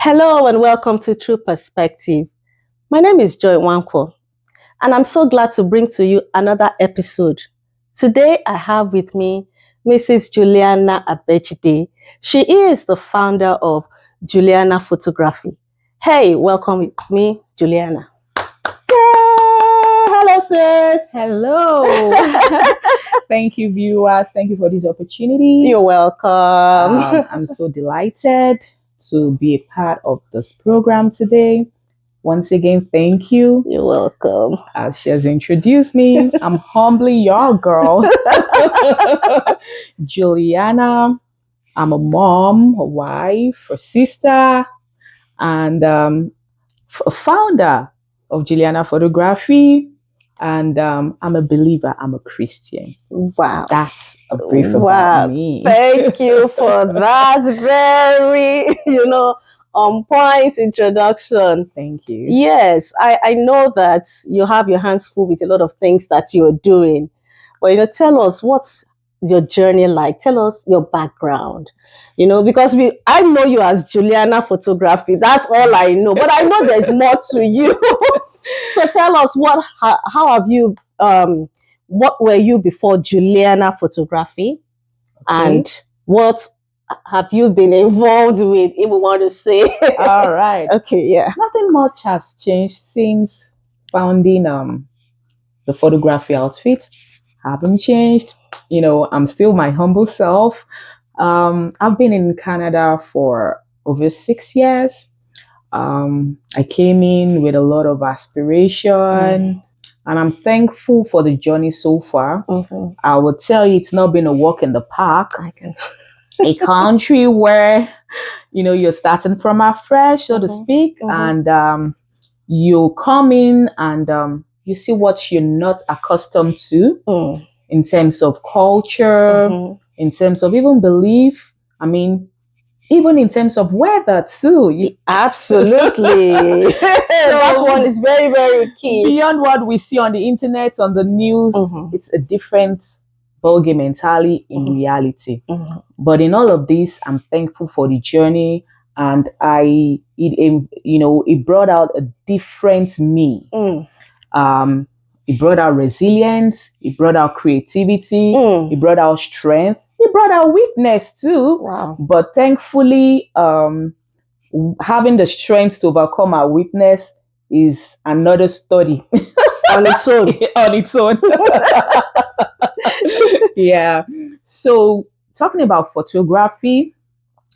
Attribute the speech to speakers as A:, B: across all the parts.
A: Hello and welcome to True Perspective. My name is Joy Wankwo, and I'm so glad to bring to you another episode. Today I have with me Mrs. Juliana Abejide. She is the founder of Juliana Photography. Hey, welcome with me, Juliana. Hello, sis.
B: Hello. Thank you, viewers. Thank you for this opportunity.
A: You're welcome.
B: I'm so delighted to be a part of this program today. Once again, thank you.
A: You're welcome.
B: As she has introduced me, I'm humbly your girl, Juliana. I'm a mom, a wife, a sister, and a founder of Juliana Photography. And I'm a believer. I'm a Christian.
A: Wow.
B: That's a brief
A: Wow.
B: about me.
A: Thank you for that very, on point introduction.
B: Thank you.
A: Yes, I know that you have your hands full with a lot of things that you're doing. But, tell us what's your journey like? Tell us your background. Because I know you as Juliana Photography. That's all I know. But I know there's more to you. So tell us how have you, what were you before Juliana Photography? And what have you been involved with, if we want to say?
B: All right.
A: Okay, yeah.
B: Nothing much has changed since founding the photography outfit. Haven't changed. I'm still my humble self. I've been in Canada for over 6 years. I came in with a lot of aspiration, and I'm thankful for the journey so far. I would tell you it's not been a walk in the park. A country where you're starting from afresh, so to speak, and you come in and you see what you're not accustomed to in terms of culture, in terms of even belief. I mean, even in terms of weather too.
A: Absolutely. So that one is very, very key.
B: Beyond what we see on the internet, on the news, it's a different ballgame entirely in reality. But in all of this, I'm thankful for the journey, and it brought out a different me. It brought out resilience, it brought out creativity, it brought out strength, it brought out weakness too.
A: Wow.
B: But thankfully, having the strength to overcome our weakness is another study
A: on its own.
B: On its own. Yeah. So talking about photography,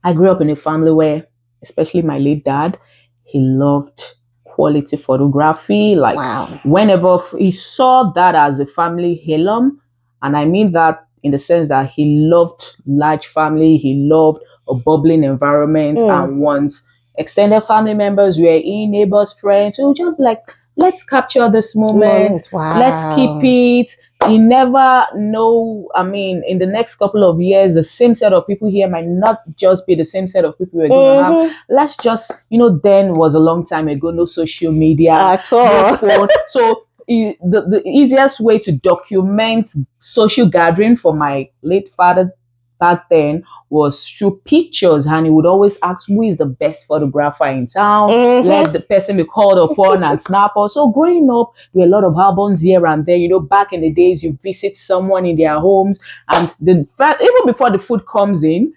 B: I grew up in a family where, especially my late dad, he loved quality photography. Like, whenever he saw that as a family heirloom, and I mean that in the sense that he loved large family, he loved a bubbling environment, and once extended family members were in, neighbors, friends, we would just be like, let's capture this moment. Let's keep it. You never know. I mean, in the next couple of years, the same set of people here might not just be the same set of people we're going to have. Let's just, then was a long time ago, no social media
A: at all.
B: No phone. So the easiest way to document social gathering for my late father back then was through pictures, and he would always ask who is the best photographer in town. Let the person be called upon and snap us. So growing up, there were a lot of albums here and there. Back in the days, you visit someone in their homes, and even before the food comes in,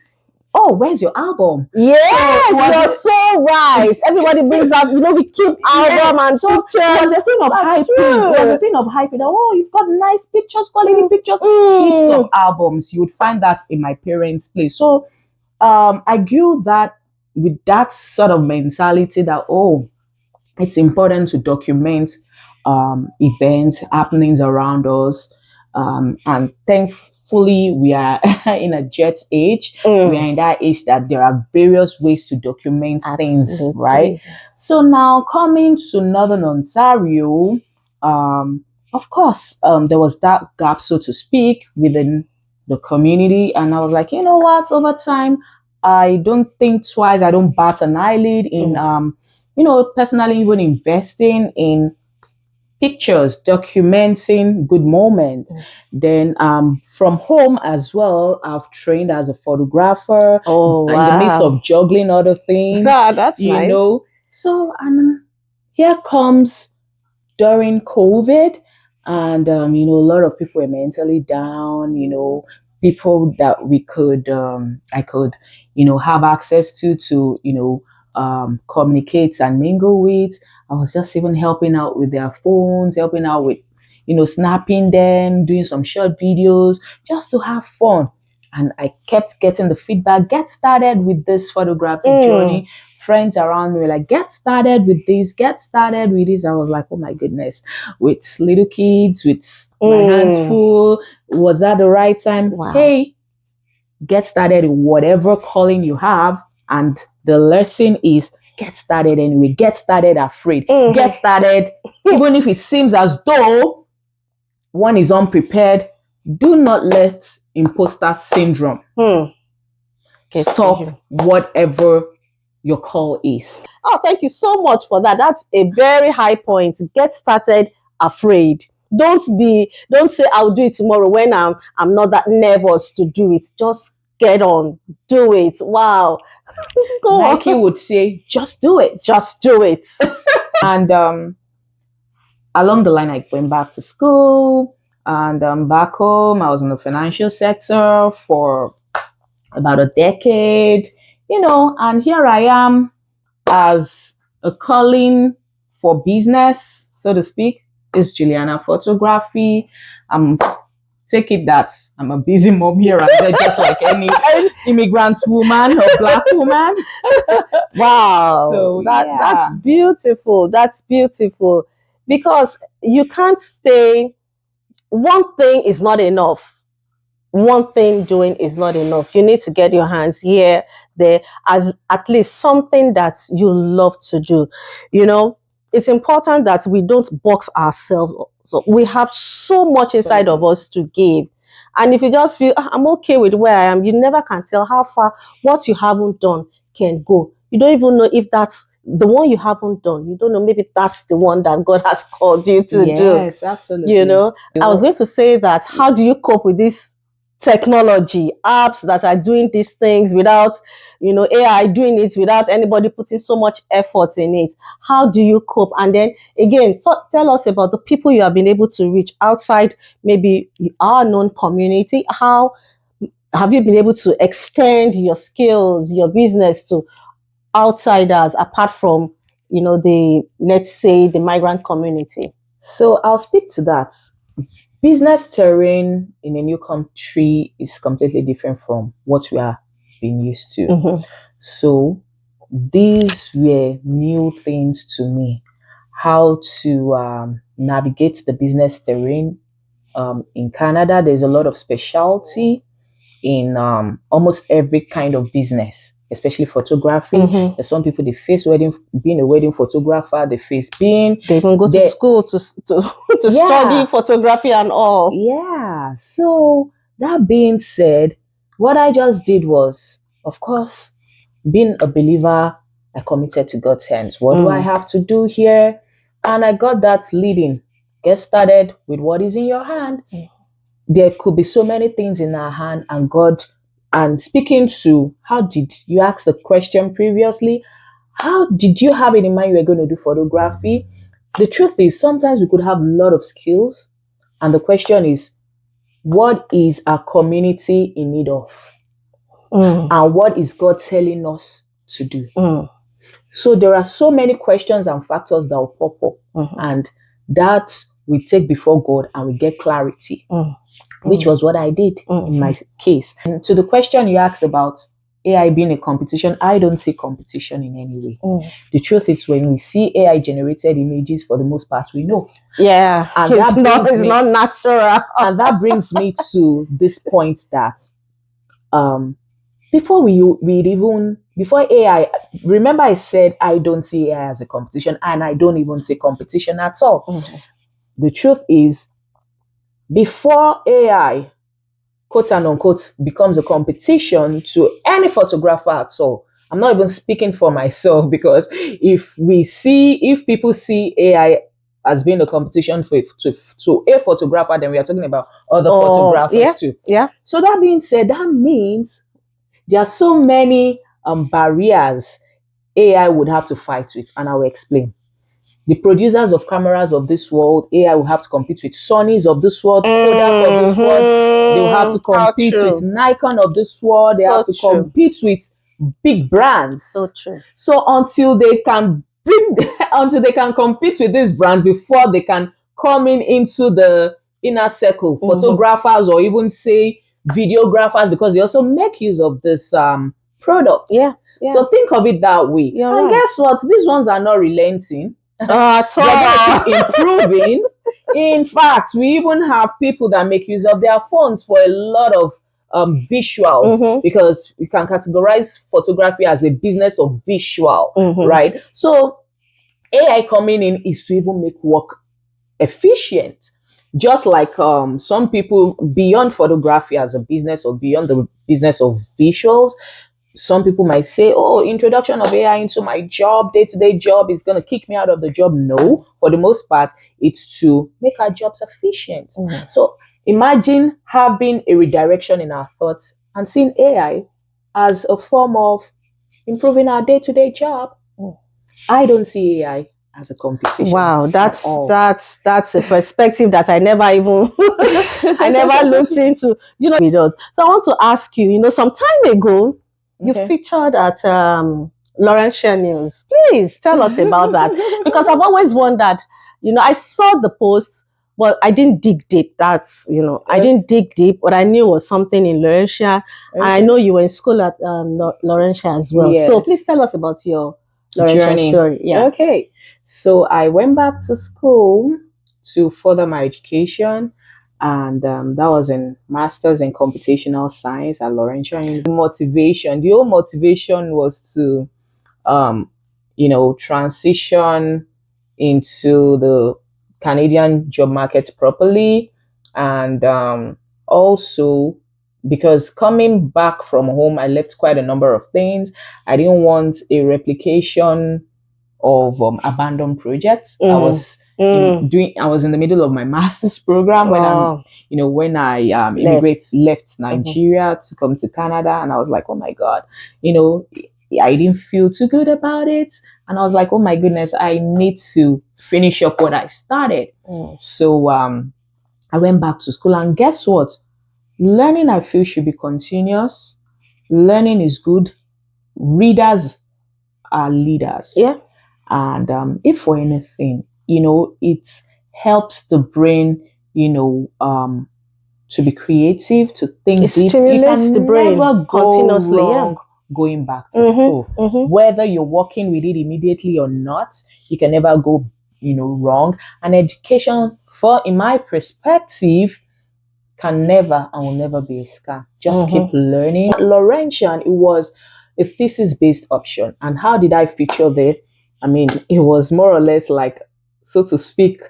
B: oh, where's your album?
A: Yes, you're so right. Everybody brings out, we keep album and pictures.
B: It was a thing of hyping. It was a thing of hyping. Oh, you've got nice pictures, quality pictures. Heaps of albums. You would find that in my parents' place. So I grew that with that sort of mentality that, it's important to document events, happenings around us. And thankfully, we are in a jet age. We are in that age that there are various ways to document things, right? So now coming to Northern Ontario, of course, there was that gap, so to speak, within the community. And I was like, you know what? Over time, I don't think twice. I don't bat an eyelid in, personally even investing in pictures, documenting good moments. Then from home as well, I've trained as a photographer
A: Oh,
B: in the midst
A: wow.
B: of juggling other things,
A: That's
B: you
A: nice.
B: know. So, and here comes during COVID, and a lot of people were mentally down. People that I could, have access to, communicate and mingle with. I was just even helping out with their phones, helping out with, snapping them, doing some short videos, just to have fun. And I kept getting the feedback. Get started with this photographic
A: Mm,
B: journey. Friends around me were like, get started with this, get started with this. I was like, oh my goodness, with little kids, with my hands
A: mm.
B: full. Was that the right time?
A: Wow.
B: Hey, get started in whatever calling you have. And the lesson is get started anyway. Get started afraid.
A: Mhm.
B: Get started, even if it seems as though one is unprepared. Do not let imposter syndrome
A: Hmm. Get to
B: stop
A: you.
B: whatever your call is.
A: Oh, thank you so much for that. That's a very high point. Get started afraid. Don't say I'll do it tomorrow when I'm not that nervous to do it. Just get on, do it. Wow. Go
B: Nike
A: on.
B: would say, just do it.
A: Just do it.
B: And along the line, I went back to school, and back home, I was in the financial sector for about a decade, and here I am as a calling for business, so to speak, is Juliana photography. Take it that I'm a busy mom here and there, just like any immigrant woman or black woman.
A: Wow.
B: So
A: That's
B: yeah.
A: beautiful. That's beautiful. Because you can't stay, one thing is not enough. One thing doing is not enough. You need to get your hands here, there, as at least something that you love to do. You know, it's important that we don't box ourselves. So we have so much inside of
B: Absolutely.
A: us to give. And if you just feel, "Ah, I'm okay with where I am," you never can tell how far what you haven't done can go. You don't even know if that's the one you haven't done. You don't know, maybe that's the one that God has called you to do.
B: Yes,
A: You
B: absolutely.
A: know, I was going to say that, how do you cope with this technology apps that are doing these things without, AI doing it without anybody putting so much effort in it? How do you cope? And then again, tell us about the people you have been able to reach outside maybe our known community. How have you been able to extend your skills, your business to outsiders apart from, the, let's say, the migrant community?
B: So I'll speak to that. Business terrain in a new country is completely different from what we are being used to.
A: Mm-hmm.
B: So these were new things to me. How to navigate the business terrain. In Canada, there's a lot of specialty in almost every kind of business, especially photography.
A: Mm-hmm.
B: There's some people they face being a wedding photographer, they face being
A: They even go to
B: they
A: school to study
B: yeah,
A: photography and all.
B: yeah. So that being said, what I just did was, of course, being a believer, I committed to God's hands. What do I
A: Mm.
B: have to do here? And I got that leading. Get started with what is in your hand. There could be so many things in our hand, and God, and speaking to, how did you ask the question previously? How did you have it in mind you were going to do photography? The truth is, sometimes we could have a lot of skills, and the question is, what is our community in need of?
A: Mm.
B: And what is God telling us to do?
A: Mm.
B: So there are so many questions and factors that will pop up,
A: Mm-hmm.
B: and that we take before God and we get clarity,
A: Mm.
B: which was what I did in
A: Mm-hmm.
B: my case. And to the question you asked about AI being a competition, I don't see competition in any way.
A: Mm.
B: The truth is, when we see AI generated images, for the most part, we know.
A: Yeah,
B: And
A: it's
B: that
A: not
B: brings
A: it's
B: me
A: not natural.
B: and that brings me to this point that um before we'd even before AI, remember I said I don't see AI as a competition, and I don't even see competition at all.
A: Mm-hmm.
B: The truth is, before AI, quote and unquote, becomes a competition to any photographer at all, I'm not even speaking for myself, because if people see AI as being a competition to a photographer, then we are talking about other
A: Oh,
B: photographers
A: yeah,
B: too.
A: yeah.
B: So that being said, that means there are so many barriers AI would have to fight with, and I will explain. The producers of cameras of this world, AI will have to compete with Sony's of this world, Kodak of this world. They will have to
A: How
B: compete with
A: true.
B: Nikon of this world. They have
A: So
B: to
A: true.
B: compete with big
A: So
B: brands.
A: true.
B: So until they can bring, until they can compete with these brands before they can come into the inner circle,
A: Mm-hmm.
B: photographers or even say videographers, because they also make use of this product.
A: Yeah, yeah.
B: So think of it that way.
A: You're
B: And
A: right.
B: guess what? These ones are not relenting.
A: At
B: They're going to
A: all.
B: keep improving. In fact, we even have people that make use of their phones for a lot of visuals,
A: Mm-hmm.
B: because you can categorize photography as a business of visual,
A: Mm-hmm.
B: right? So AI coming in is to even make work efficient. Just like some people beyond photography as a business or beyond the business of visuals, some people might say, oh, introduction of AI into my job, day-to-day job is going to kick me out of the job. No, for the most part, it's to make our jobs efficient.
A: Mm-hmm.
B: So imagine having a redirection in our thoughts and seeing AI as a form of improving our day-to-day job. I don't see AI as a competition
A: Wow,
B: at
A: that's
B: all.
A: that's a perspective that I never even I never looked into. It does. So I want to ask you. Some time ago, you
B: Okay.
A: featured at Laurentia News. Please tell us about that because I've always wondered. I saw the post, but I didn't dig deep. I didn't dig deep. What I knew was something in Laurentia, and I know
B: Okay.
A: you were in school at Laurentia as well. So please
B: Yes.
A: tell us about your Laurentia
B: Journey.
A: story. Yeah.
B: Okay. So I went back to school to further my education, and that was in Masters in Computational Science at Laurentia. The whole motivation was to, um, transition into the Canadian job market properly, and also because coming back from home, I left quite a number of things. I didn't want a replication of abandoned projects.
A: Mm. Mm.
B: I was in the middle of my master's program
A: Oh,
B: when I
A: left.
B: left
A: Mhm.
B: Nigeria to come to Canada, and I was like, oh my God, you know, I didn't feel too good about it. And I was like, oh my goodness, I need to finish up what I started.
A: Mm.
B: So I went back to school, and guess what? Learning, I feel, should be continuous. Learning is good. Readers are leaders.
A: Yeah.
B: And if for anything, it helps the brain, to be creative, to
A: It
B: think deep. You
A: stimulates the
B: can
A: brain
B: never go
A: continuously. Yeah.
B: wrong going back to school.
A: Mm-hmm. Mm-hmm.
B: Whether you're working with it immediately or not, you can never go, wrong. And education, in my perspective, can never and will never be a scam. Just keep
A: Mm-hmm.
B: learning. At Laurentian, it was a thesis based option. And how did I feature there? I mean, it was more or less like, so to speak,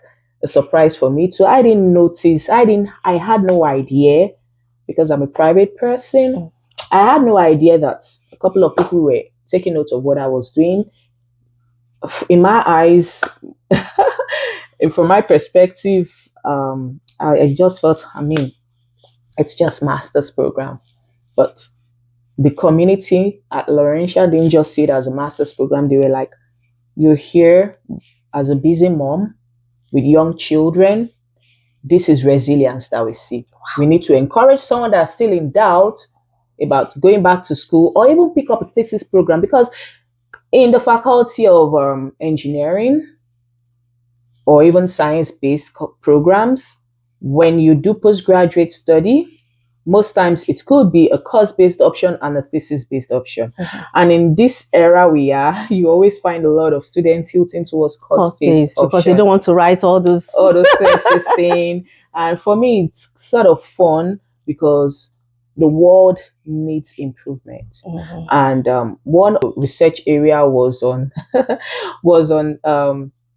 B: a surprise for me too. I didn't notice, I had no idea because I'm a private person. I had no idea that a couple of people were taking note of what I was doing. In my eyes, and from my perspective, I just felt, I mean, it's just master's program. But the community at Laurentia didn't just see it as a master's program. They were like, you're here as a busy mom with young children. This is resilience that we see. We need to encourage someone that's still in doubt about going back to school or even pick up a thesis program, because in the faculty of engineering or even science-based programs, when you do postgraduate study, most times it could be a course-based option and a thesis-based option.
A: Mm-hmm.
B: And in this era we are, you always find a lot of students tilting towards
A: Course
B: course-based
A: based because they
B: option,
A: don't want to write all those.
B: all those thesis thing. And for me, it's sort of fun because the world needs improvement.
A: Mm-hmm.
B: And one research area was on was on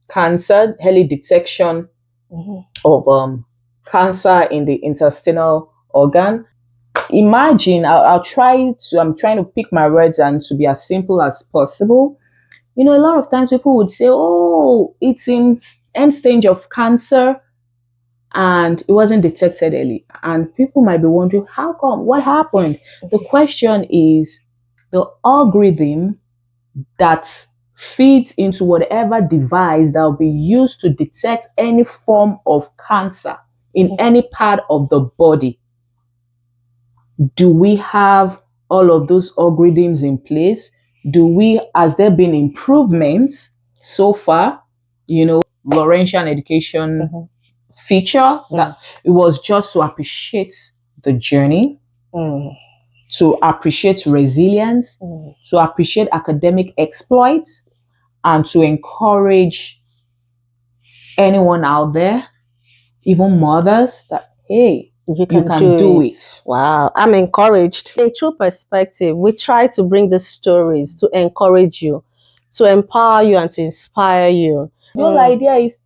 B: cancer, early detection
A: Mm-hmm.
B: of cancer in the intestinal organ. Imagine, I'm trying to pick my words and to be as simple as possible. A lot of times people would say, oh, it's in end stage of cancer and it wasn't detected early. And people might be wondering, how come? What happened? The question is the algorithm that feeds into whatever device that will be used to detect any form of cancer in any part of the body. Do we have all of those algorithms in place? Has there been improvements so far? Laurentian education feature that it was just to appreciate the journey, to appreciate resilience, to appreciate academic exploits, and to encourage anyone out there, even mothers, that hey,
A: You
B: you
A: can
B: can
A: do
B: do
A: it.
B: it.
A: Wow, I'm encouraged. A true perspective, we try to bring the stories to encourage you, to empower you, and to inspire you.
B: The whole idea is